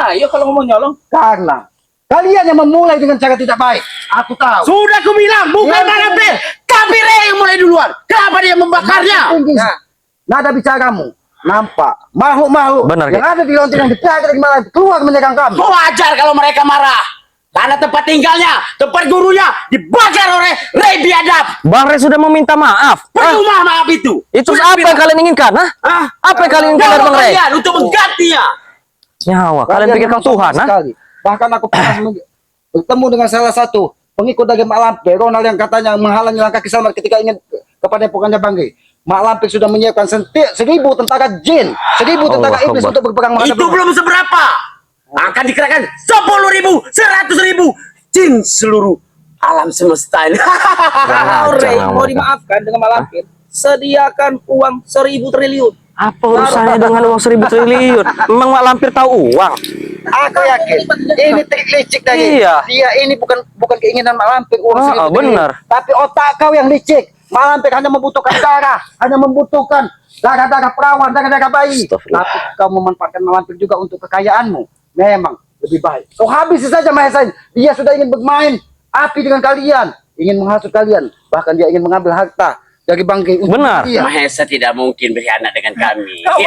D: Ayo kalau ngomong nyolong.
B: Karena kalian yang memulai dengan cara tidak baik. Aku tahu.
C: Sudah aku bilang bukan
B: Ya,
C: Malampir, tapi Ray yang mulai duluan. Kenapa dia membakarnya?
B: Tinggi. Nada bicaramu nampak makhluk-makhluk
A: Benar,
B: yang
A: Ki.
B: ada di lontar yang dipelihara dari malam keluar menyerang kami.
C: Wajar kalau mereka marah. Karena tempat tinggalnya, tempat gurunya dibakar oleh Ray biadab.
A: Bang Ray sudah meminta maaf. Ah,
C: Percuma maaf itu.
A: itu
C: Sudah
A: apa yang
C: bilang.
A: kalian inginkan? Hah?
C: Hah?
A: Apa yang kalian inginkan dari
C: Nyawa
A: Bang Ray?
C: kalian untuk menggantinya.
A: Nyawa. Kalian pikir kau
B: memang
A: Tuhan?
B: sombong
A: Hah?
B: sekali. Bahkan aku pernah bertemu dengan salah satu pengikut dari Mak Lampir, Ronald, yang katanya menghalangi langkah Kisamat ketika ingin kepada pokoknya Bangke. Mak Lampir sudah menyiapkan 1.000 tentara jin, 1.000 tentara
A: Allah
B: iblis
A: Akbar.
B: untuk berperang menghadap
C: Itu belum seberapa. Akan dikerahkan 10.000, 100.000 jin seluruh alam semesta ini.
D: Kalau Ray
A: jangan
D: mau
A: mereka.
D: dimaafkan dengan Malampir, sediakan uang 1.000 triliun.
A: Apa urusannya dengan uang 1.000 triliun? Memang Mak Lampir tahu uang?
B: Aku yakin ini trik licik dari
A: Iya.
B: dia. Ini bukan keinginan Mak Lampir uang
A: Ah,
B: 1.000 triliun.
A: benar.
B: Tapi otak kau yang licik. Mak Lampir hanya membutuhkan darah, hanya membutuhkan darah-darah perawan, darah-darah bayi.
A: Astagfirullah.
B: Tapi kau memanfaatkan Mak Lampir juga untuk kekayaanmu. Memang lebih baik kau habisi saja Mahesa. Dia sudah ingin bermain api dengan kalian, ingin menghasut kalian, bahkan dia ingin mengambil harta dari bangkai.
A: Benar.
B: Iya.
C: Mahesa tidak mungkin berkhianat dengan kami.
D: Oh,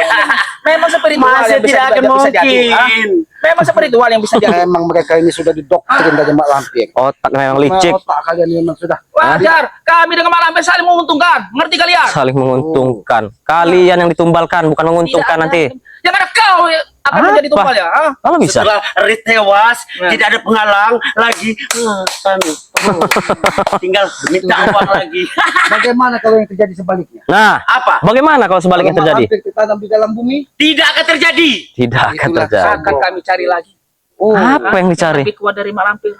D: memang spiritual
C: Masa
D: yang bisa
C: tidak akan
D: bisa diadu, ha?
C: mungkin.
D: Memang spiritual yang bisa diadu.
B: Emang mereka ini sudah didoktrin dari Mak Lampir.
A: Otak memang licik.
B: Otak kalian memang sudah.
D: Wajar, kami dengan Mak Lampir saling menguntungkan. Ngerti kalian?
A: Saling menguntungkan. Kalian yang ditumbalkan, bukan menguntungkan
D: Tidak
A: nanti.
D: ada- Yang ada kau akan menjadi tumpal ya. Ha?
A: Kalau bisa.
C: Setelah Rit tewas, tidak ada penghalang lagi. Kami tinggal minta uang lagi.
B: Bagaimana kalau yang terjadi sebaliknya?
A: Nah,
C: Apa?
A: bagaimana kalau sebaliknya
B: Kalau Mak
A: terjadi?
B: Lampir ditanam di dalam bumi.
C: Tidak akan terjadi.
A: Tidak akan
B: Itulah
A: terjadi.
D: Akan kami cari lagi.
B: Oh,
A: Apa yang dicari?
D: Lebih kuat dari Mak Lampir.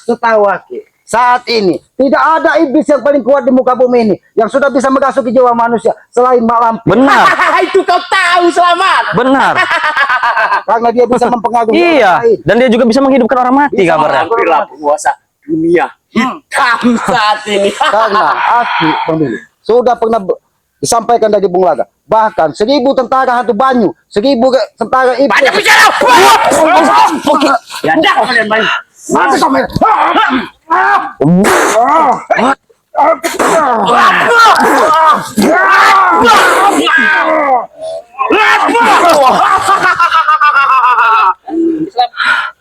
B: setahu aku, saat ini tidak ada iblis yang paling kuat di muka bumi ini yang sudah bisa merasuki jiwa manusia selain Mak Lampir.
A: Benar,
C: Itu kau tahu, Selamat.
A: benar.
B: Karena dia bisa mempengaruhi orang
A: Iya,
B: lain.
A: dan dia juga bisa menghidupkan orang mati
B: Bisa.
A: kabarnya.
C: Hampirlah penguasa dunia hitam saat ini.
B: Karena aku pemilik sudah pernah disampaikan dari Bung Laga, bahkan 1000 tentara hantu banyu, 1000 tentara iblis.
C: Banyak bicara. Oke. Ya dah kalian main.
B: Mati kau, men.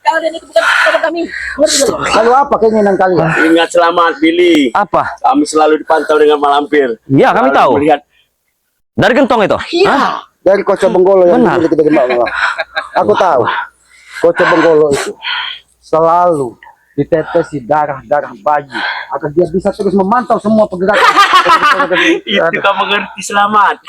D: Kalian itu bukan teman kami. Ngerti kalian?
B: Lalu apa keinginan kalian?
C: Ingat Selamat, Billy.
A: Apa?
C: Kami selalu dipantau dengan malampir.
A: Iya, kami
C: Selalu
A: tahu.
C: Melihat.
A: Dari gentong itu. Hah?
B: Dari Koco Benggolo yang
A: Benar.
B: dimiliki dari Mbak Mama. Aku tahu. Koco Benggolo itu selalu ditetesi darah-darah bayi agar dia bisa terus memantau semua pergerakan.
C: Itu kau mengerti, Selamat.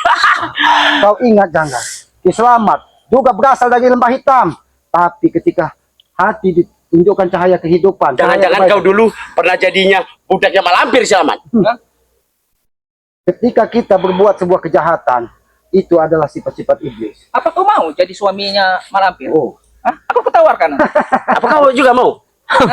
B: Kau ingat jangan, Ki Selamat juga berasal dari lembah hitam. Tapi ketika hati ditunjukkan cahaya kehidupan,
C: Jangan-jangan
B: cahaya
C: kau dulu pernah jadinya budaknya malampir, Selamat.
B: ketika kita berbuat sebuah kejahatan, itu adalah sifat-sifat iblis.
D: Apa kau mau jadi suaminya Mak Lampir?
B: Oh,
D: Hah? Aku ketawarkan.
C: Apa kau juga mau?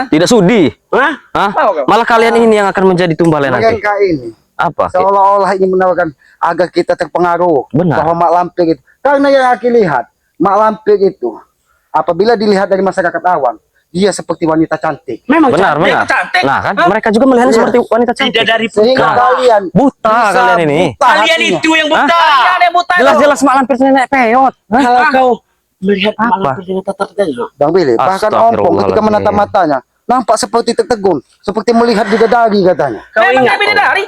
A: Tidak sudi.
C: Hah?
A: Hah?
D: Mau kau?
A: Malah kalian ini yang akan menjadi tumbalnya nanti.
B: mereka ini
A: Apa?
B: seolah-olah ingin menawarkan agar kita terpengaruh
A: Benar.
B: bahwa Mak Lampir itu. Karena yang aku lihat, Mak Lampir itu apabila dilihat dari masyarakat awam, dia seperti wanita cantik.
C: Memang
A: Benar,
C: cantik.
A: benar.
D: cantik.
A: Nah, kan
D: Hah?
A: mereka juga melihatnya
B: Iya.
A: seperti wanita
C: Tidak
A: cantik.
C: dari
B: Sehingga
C: buta.
B: kalian
A: Buta
B: bisa
A: kalian ini.
B: buta
C: Kalian
B: hatinya.
C: itu yang buta.
D: Kalian yang buta.
A: Jelas-jelas Mak Lampir nenek peyot. Hah?
C: Kalau kau melihat
A: Apa?
C: malampir dengan tatap tanya.
B: Bang Billy, bahkan Ompong ketika menatap matanya, nampak seperti tertegun, seperti melihat bidadari katanya.
C: Kau
D: Memang
C: ingat,
D: kami dari.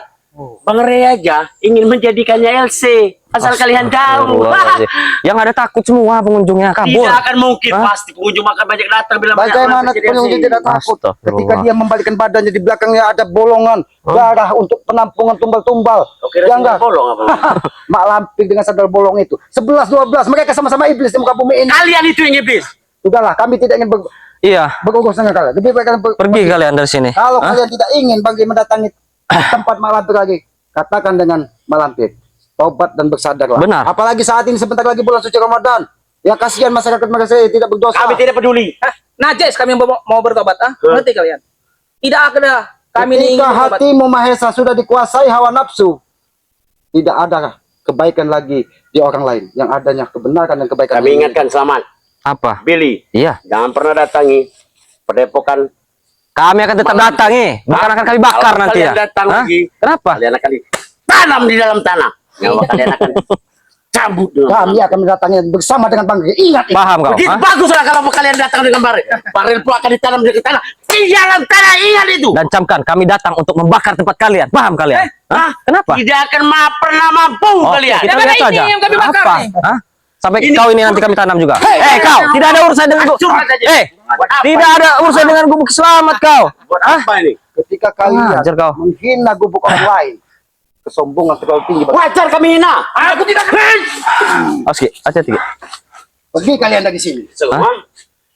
C: Bang Ray aja ingin menjadikannya LC. Asal kalian tahu.
A: Astagfirullahaladzim. Yang ada takut semua pengunjungnya kabur.
C: Tidak akan mungkin.
A: Hah?
C: Pasti pengunjung akan banyak datang bila banyak
B: Bagaimana
C: malampir jadi
B: pengunjung
C: LC.
B: tidak takut
A: Astagfirullah.
B: ketika dia membalikkan badannya, di belakangnya ada bolongan darah untuk penampungan tumbal-tumbal.
C: Kau kira
B: Ya
C: cuma
B: enggak?
C: bolong apa?
B: Mak Lampir dengan sandal bolong itu 11-12 mereka sama-sama iblis di muka bumi ini.
C: Kalian itu yang iblis.
B: Sudahlah, kami tidak ingin
A: Iya,
B: berurusan dengan kalian. Lebih baik kalian
A: pergi kalian dari sini.
B: Kalau
A: Hah?
B: kalian tidak ingin bagi mendatangi tempat Mak Lampir lagi, katakan dengan Mak Lampir, tobat dan bersadarlah.
A: Benar.
B: Apalagi saat ini sebentar lagi bulan suci Ramadan. Ya kasihan masyarakat mereka tidak berdosa.
C: Kami tidak peduli.
D: Hah? Najis kami yang mau bertobat. Ah? Ngerti kalian? Tidak ada. Kami ini ingin
B: Ketika
D: bertobat.
B: hatimu Mahesa sudah dikuasai hawa nafsu, tidak ada kebaikan lagi di orang lain. Yang adanya kebenaran dan kebaikan.
C: Kami ingatkan, Selamat.
A: Apa?
C: Billy,
A: Iya.
C: jangan pernah datangi Padepokan.
A: Kami akan tetap
C: Mak
A: datang bukan
C: Hah?
A: akan kami bakar
C: Kalau
A: nanti
C: kalian
A: ya.
C: datang
A: Hah?
C: lagi,
A: Kenapa?
C: kalian akan ditanam di dalam tanah. Nyawa kalian akan cabut.
B: Kami akan mendatangi bersama dengan Bang Giri. Ingat itu.
A: Paham kau?
C: Begitu
A: Hah?
C: baguslah kalau kalian datang dengan baril. Baril pun akan ditanam di tanah. Di dalam tanah, ingat itu.
A: Dan camkan, kami datang untuk membakar tempat kalian. Paham kalian? Hah? Kenapa?
C: Tidak akan pernah mampu
A: Oke,
C: kalian.
A: kita
D: Yang
A: lihat
D: mana
A: saja.
D: ini yang kami bakar
A: Apa?
D: nih?
A: Hah? Sampai
C: Ini-
A: kau ini nanti kami tanam juga.
C: Hei,
A: Kau, tidak ada urusan dengan gubuk.
C: Hancurkan saja. Buat apa
A: Tidak ada urusan dengan gubuk selamat kau.
C: Buat apa ini?
B: Ketika kalian
A: ajar kau.
B: menghina gubuk orang lain, kesombongan terlalu tinggi. Bang.
C: Wajar kami hina. Aku tidak keren.
A: Oke, hati-hati.
B: Pergi kalian dari sini.
C: Semua.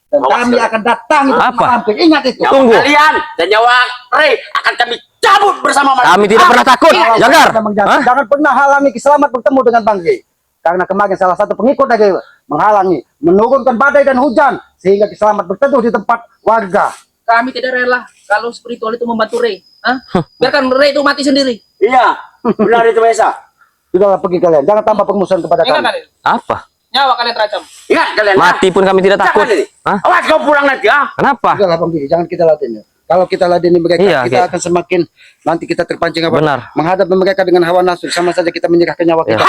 B: Dan
C: Awas
B: kami
C: kalian.
B: akan datang itu
A: Apa?
B: Mak Lampir. Ingat itu.
C: Nyawa
A: Tunggu.
C: kalian dan nyawa Ray akan kami cabut bersama mereka.
A: Kami tidak pernah takut.
B: Kalau
A: Jagar.
B: memang jangan,
A: Hah?
B: jangan pernah halangi Selamat bertemu dengan Bang Giri. Karena kemarin salah satu pengikut dari menghalangi, menurunkan badai dan hujan sehingga Selamat berteduh di tempat warga.
D: Kami tidak rela kalau spiritual itu membantu Ray. Hah? Biarkan Ray itu mati sendiri.
C: Iya, benar itu Mesa.
B: Sudahlah, pergi kalian. Jangan tambah permusuhan kepada
D: Ingat
B: kami.
D: kalian.
A: Apa?
D: Nyawa kalian terancam.
C: Ingat kalian.
A: Mati pun kami tidak takut.
C: Jangan ini.
A: Hah?
C: Awas kau pulang nanti, ah.
A: Kenapa?
B: Sudahlah Bang Giri, jangan kita latihan. Kalau kita ladeni mereka,
A: Iya,
B: kita akan semakin nanti kita terpancing apa?
A: Benar.
B: Menghadapi mereka dengan hawa nafsu, sama saja kita menyerahkan nyawa kita.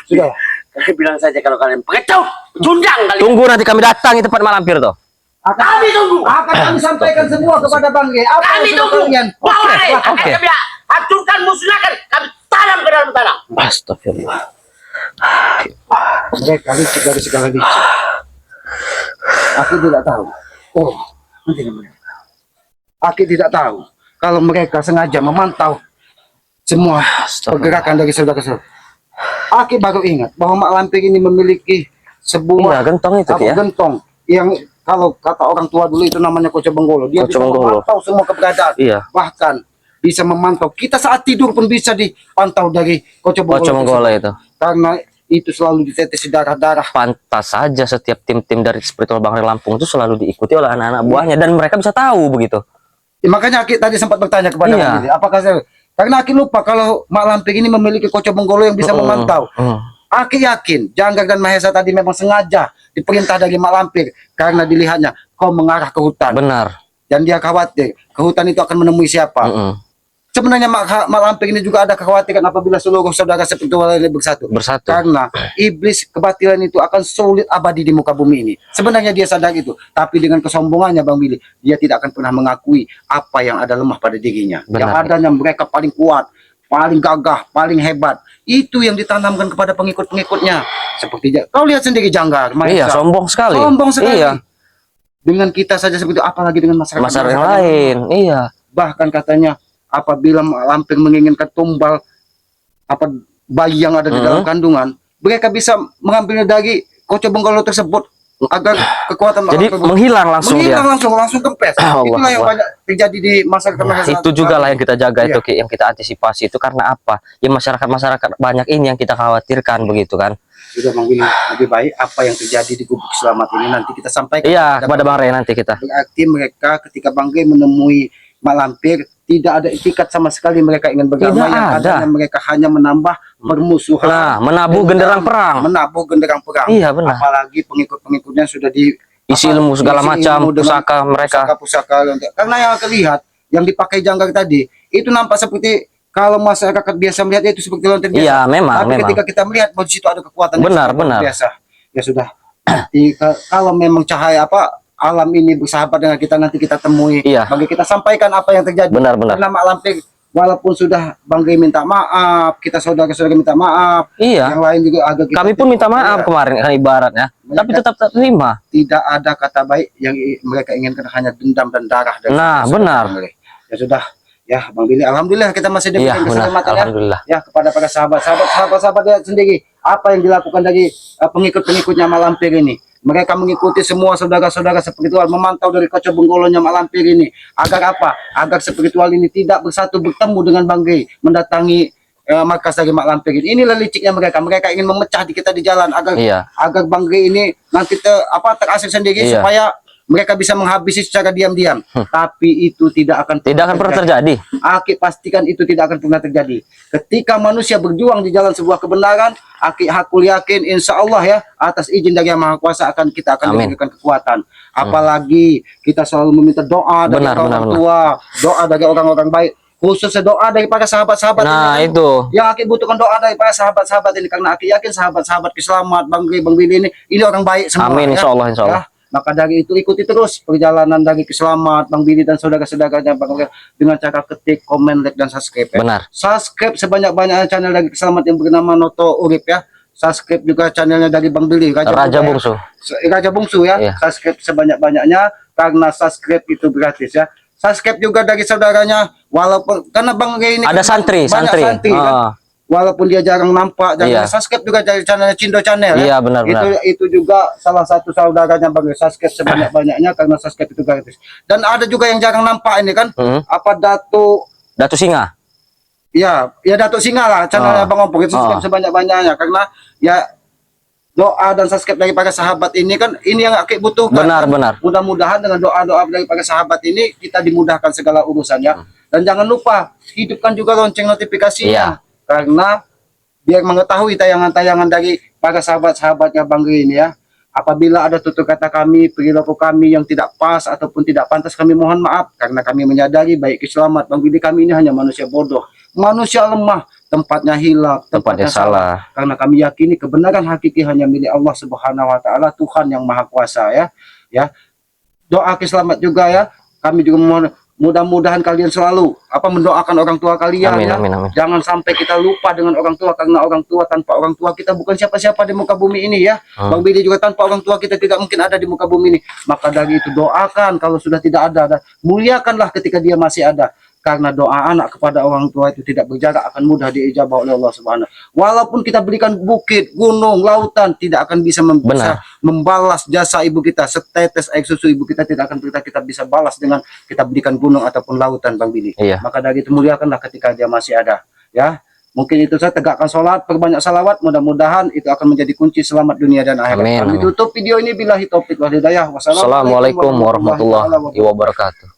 B: Sudah.
C: Kalian bilang saja kalau kalian pengecut, cundang kalian.
A: Tunggu nanti kami datang di tempat malampir tuh.
C: Kami tunggu.
B: Akan kami sampaikan semua kepada Bang Ge. Apa
C: Kami
B: yang
C: tunggu.
B: kalian?
C: Bawa nih. Akan
A: oke.
C: kami hancurkan, musnahkan. Kami tanam ke dalam tanah.
A: Astagfirullah.
B: Mereka licik dari segala licik. Aku tidak tahu. Oh, nanti mereka. Aku tidak tahu kalau mereka sengaja memantau semua pergerakan dari saudara-saudara. Aku baru ingat bahwa Mak Lampir ini memiliki sebuah
A: Iya, gentong itu,
B: apa,
A: ya.
B: gentong yang kalau kata orang tua dulu itu namanya Koco Benggolo. Dia
A: Koco
B: bisa
A: Benggolo.
B: memantau semua keberadaan.
A: Iya.
B: Bahkan bisa memantau. Kita saat tidur pun bisa dipantau dari Koco Benggolo.
A: Koco Benggolo
B: tersebut.
A: itu.
B: Karena itu selalu ditetesi darah-darah.
A: Pantas saja setiap tim-tim dari spiritual Bang Ray Lampung itu selalu diikuti oleh anak-anak buahnya dan mereka bisa tahu begitu.
B: Ya, makanya Aki tadi sempat bertanya kepada
A: Iya.
B: Bang Billy, apakah saya karena Aki lupa kalau Mak Lampir ini memiliki Koco Benggolo yang bisa memantau. Aki yakin Janggar dan Mahesa tadi memang sengaja diperintah dari Mak Lampir karena dilihatnya kau mengarah ke hutan
A: Benar.
B: dan dia khawatir ke hutan itu akan menemui siapa. Sebenarnya Mak Lampir ini juga ada kekhawatiran apabila seluruh saudara spiritual ini bersatu. Karena iblis kebatilan itu akan sulit abadi di muka bumi ini. Sebenarnya dia sadar itu, tapi dengan kesombongannya Bang Billy, dia tidak akan pernah mengakui apa yang ada lemah pada dirinya.
A: Benar.
B: Yang adanya mereka paling kuat, paling gagah, paling hebat. Itu yang ditanamkan kepada pengikut-pengikutnya. Seperti kau lihat sendiri Janggar,
A: Iya,
B: Mahesa.
A: sombong sekali.
B: Sombong sekali.
A: Iya.
B: Dengan kita saja seperti itu, apalagi dengan masyarakat
A: Masyarakat yang lain. Iya.
B: Bahkan katanya apabila Mak Lampir menginginkan tumbal apa bayi yang ada di dalam kandungan, mereka bisa mengambilnya dari Koco Benggolo tersebut agar kekuatan Mak
A: Jadi
B: Lampir
A: menghilang langsung dia.
B: langsung kempes.
A: Allah
B: Itulah yang
A: Allah.
B: banyak terjadi di masyarakat
A: Nah,
B: masyarakat
A: itu juga lah yang kita jaga
B: Iya.
A: itu Ki, yang kita antisipasi itu karena apa? Ya masyarakat banyak ini yang kita khawatirkan begitu kan.
B: Sudah Bang Billy, lebih baik apa yang terjadi di Gubuk Selamat ini nanti kita sampaikan
A: Iya, kepada Bang Ray nanti kita.
B: Berarti mereka ketika Bang Ge menemui Mak Lampir tidak ada itikat sama sekali mereka ingin bergama,
A: Tidak
B: yang
A: ada.
B: adanya mereka hanya menambah permusuhan.
A: Nah, menabuh genderang perang.
B: Menabuh genderang perang.
A: Iya, benar.
B: Apalagi pengikut-pengikutnya sudah di
A: Isi ilmu segala
B: isi
A: macam,
B: ilmu dengan
A: pusaka mereka.
B: pusaka. Karena yang terlihat yang dipakai Janggar tadi itu nampak seperti kalau masyarakat biasa melihat itu seperti lontar biasa.
A: Iya, memang,
B: Tapi
A: memang.
B: ketika kita melihat bahwa di situ ada kekuatan yang
A: Benar,
B: sangat
A: benar.
B: biasa. Ya sudah. Kalau memang cahaya apa alam ini bersahabat dengan kita, nanti kita temui.
A: Iya.
B: Bagi kita sampaikan apa yang terjadi.
A: Benar, benar.
B: Karena Mak Lampir walaupun sudah Bang Ge minta maaf, kita saudara-saudara minta maaf.
A: Iya.
B: Yang lain juga agak kita
A: Kami pun minta maaf kemarin kan ibaratnya, tapi tetap tak terima.
B: tidak ada kata baik yang mereka inginkan, hanya dendam dan darah dari
A: Nah,
B: saudara-saudara
A: benar.
B: mereka. Ya sudah, ya Bang Billy, alhamdulillah kita masih
A: Iya,
B: diberikan
A: benar.
B: keselamatan ya.
A: Alhamdulillah.
B: Ya kepada para sahabat-sahabat dia sendiri, apa yang dilakukan dari pengikut-pengikutnya Mak Lampir ini. Mereka mengikuti semua saudara-saudara spiritual, memantau dari Koco Benggolonya Mak Lampir ini. Agar apa? Agar spiritual ini tidak bersatu bertemu dengan Bang Ge, mendatangi markas dari Mak Lampir ini. Inilah liciknya mereka. Mereka ingin memecah di kita di jalan agar
A: Iya.
B: agar Bang Ge ini nanti terasik sendiri
A: Iya.
B: supaya mereka bisa menghabisi secara diam-diam. Tapi itu tidak akan
A: Tidak akan pernah terjadi.
B: Aki pastikan itu tidak akan pernah terjadi. Ketika manusia berjuang di jalan sebuah kebenaran, Aki hakul yakin insya Allah ya, atas izin dari Yang Maha Kuasa kita akan
A: Amin.
B: diberikan kekuatan. Apalagi kita selalu meminta doa dari
A: Benar,
B: orang
A: benar,
B: tua, doa dari orang-orang baik, khususnya doa dari para sahabat-sahabat
A: Nah,
B: ini.
A: itu.
B: Yang Aki butuhkan doa dari para sahabat-sahabat ini, karena Aki yakin sahabat-sahabat Keselamat, Bang Ge, Bang Billy ini orang baik semua.
A: Amin,
B: ya.
A: insya Allah, insya Allah.
B: Ya. Maka dari itu ikuti terus perjalanan dari Keselamat, Bang Billy dan saudara-saudaranya Bang Ge, dengan cara ketik, komen, like, dan subscribe ya.
A: Benar.
B: Subscribe sebanyak-banyaknya channel dari Keselamat yang bernama Noto Urip ya. Subscribe juga channelnya dari Bang Billy,
A: Raja
B: Bungsu
A: Bungsu.
B: ya. Raja Bungsu ya.
A: Iya.
B: Subscribe sebanyak-banyaknya karena subscribe itu gratis ya. Subscribe juga dari saudaranya, walaupun karena Bang Ge ini
A: Ada
B: kan
A: santri,
B: banyak
A: santri.
B: kan.
A: Ah.
B: Walaupun dia jarang nampak,
A: Iya.
B: subscribe juga dari channelnya Cindo Channel ya.
A: Iya, benar-benar.
B: Itu juga salah satu saudaranya Bang Ge. Subscribe sebanyak-banyaknya karena subscribe itu gratis. Dan ada juga yang jarang nampak ini kan. Apa
A: Datu Singa.
B: ya Datuk Singa lah channelnya
A: Ah.
B: Bang Ompong, itu subscribe
A: Ah.
B: sebanyak-banyaknya karena ya doa dan subscribe dari para sahabat ini kan ini yang Aki butuhkan.
A: Benar, benar.
B: Mudah-mudahan dengan doa-doa dari para sahabat ini kita dimudahkan segala urusannya. Dan jangan lupa hidupkan juga lonceng notifikasinya.
A: Iya.
B: Karena biar mengetahui tayangan-tayangan dari para sahabat-sahabatnya Bang Ge ini ya. Apabila ada tutur kata kami, perilaku kami yang tidak pas ataupun tidak pantas, kami mohon maaf karena kami menyadari baik selamat Bang Billy, kami ini hanya manusia bodoh, manusia lemah, tempatnya hilaf, tempatnya salah. Karena kami yakini kebenaran hakiki hanya milik Allah Subhanahu wa taala, Tuhan yang Maha Kuasa ya. Ya. Doa selamat juga ya. Kami juga mohon mudah-mudahan kalian selalu mendoakan orang tua kalian.
A: Amin,
B: ya.
A: amin, amin.
B: Jangan sampai kita lupa dengan orang tua, karena orang tua, tanpa orang tua kita bukan siapa-siapa di muka bumi ini ya. Bang Billy juga tanpa orang tua kita tidak mungkin ada di muka bumi ini. Maka dari itu doakan kalau sudah tidak ada, dan muliakanlah ketika dia masih ada. Karena doa anak kepada orang tua itu tidak berjarak, akan mudah diijabah oleh Allah Subhanahu. Walaupun kita berikan bukit, gunung, lautan, tidak akan bisa membalas jasa ibu kita. Setetes air susu ibu kita tidak akan kita bisa balas dengan kita berikan gunung ataupun lautan, Bang Billy.
A: Iya.
B: Maka dari itu muliakanlah ketika dia masih ada. Ya, mungkin itu saya tegakkan sholat, perbanyak salawat, mudah-mudahan itu akan menjadi kunci selamat dunia dan akhirat. Kami tutup video ini billahi taufik wal hidayah. Wassalamualaikum
A: Assalamualaikum warahmatullahi wabarakatuh.